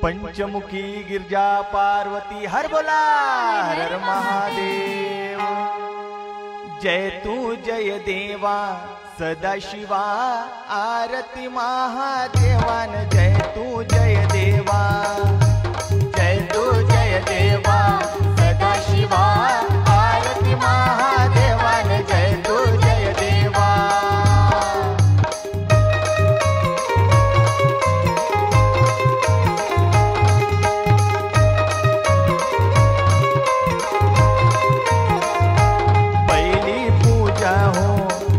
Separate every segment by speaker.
Speaker 1: पंचमुखी गिरजा पार्वती हर बोला हर हर महादेव। जय तू जय देवा सदाशिवा आरती महादेवान जय तू जय देवा। जय तू जय देवा सदाशिवा आरती महादेवान जय तू जय देवा। पहिली पूजा हो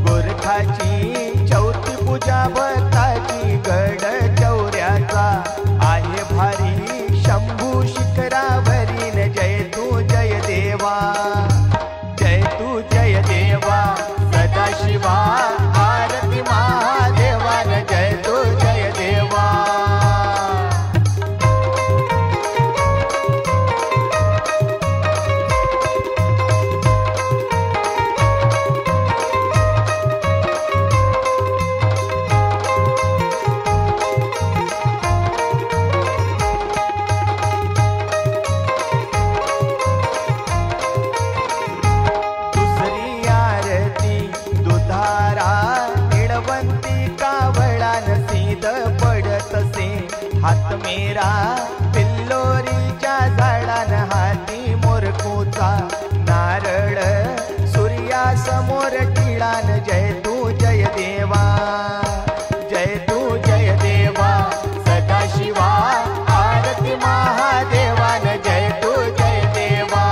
Speaker 1: गोरखाची चौथी पूजा भक्ताची गड चौऱ्याचा आहे भारी शंभू शिखरावरील जय तू जय देवा। जय तू जय देवा सदाशिवा आरती महादेवान जय तू जय देवा। हात मेरा पिल्लोरीच्या झाडान हाती मोरकोचा नारळ सूर्यासमोर टिळान जय तू जय देवा। जय तू जय देवा सदाशिवा आरती महादेवान जय तू जय देवा।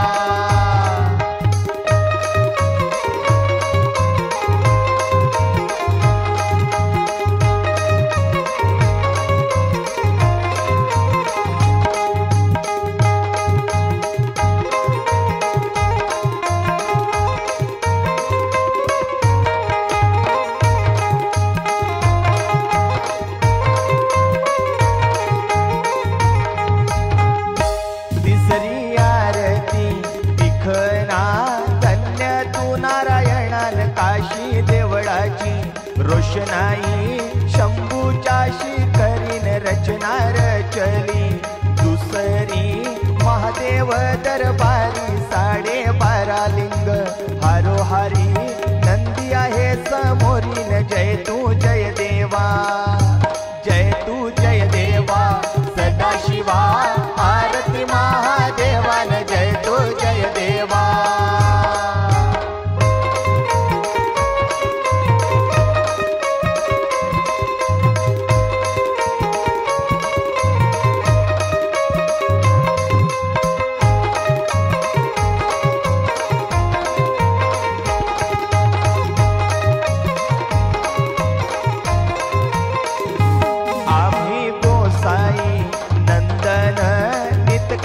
Speaker 1: काशी देवळाची रोषणाई शंभूच्या शिखरीन रचना रचली। दुसरी महादेव दरबारी 12.5 लिंग हारोहारी नंदी आहे समोरीन जय तू जय देवा। जय तू जय देवा सदाशिवा आरती महादेवान जय तू जय देवा।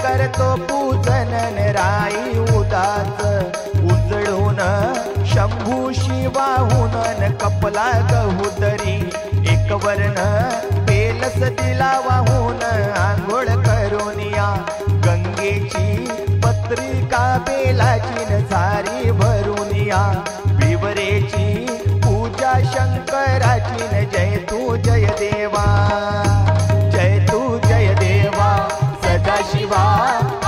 Speaker 1: करतो पूजन राई उदास उजळून शंभू शिवाहून कपला गहुदरी एक वर्ण पेलस दिला वाहून आंघोळ करोनिया गंगेची पत्रिका बेलाची झारी भरूनिया विवरेची पूजा शंकराची जय तू जय देवा। जय तू जय देवा सदाशिवा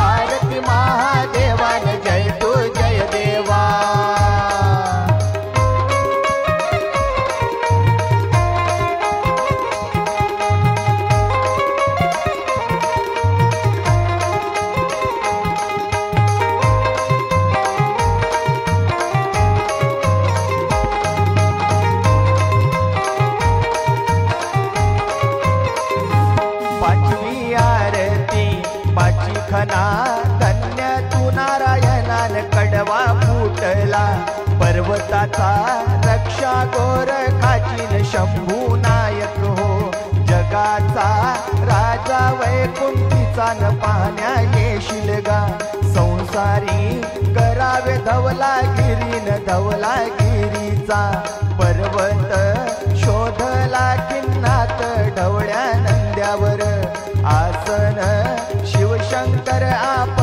Speaker 1: आरती महादेवान जय तू जय देवा। पाचवी आरती पाची खना धन्य तू नारायणान कडवा फुटला पर्वताचा रक्षा गोरखाचीन शंभू नायक हो जगाचा राजा वैकुंठीचा न पाहण्या येशील गा संसारी करावे धवलागिरीचा पर्वत शोधला किन्नात ढवळ्या नंद्यावर आसन शिवशंकर आप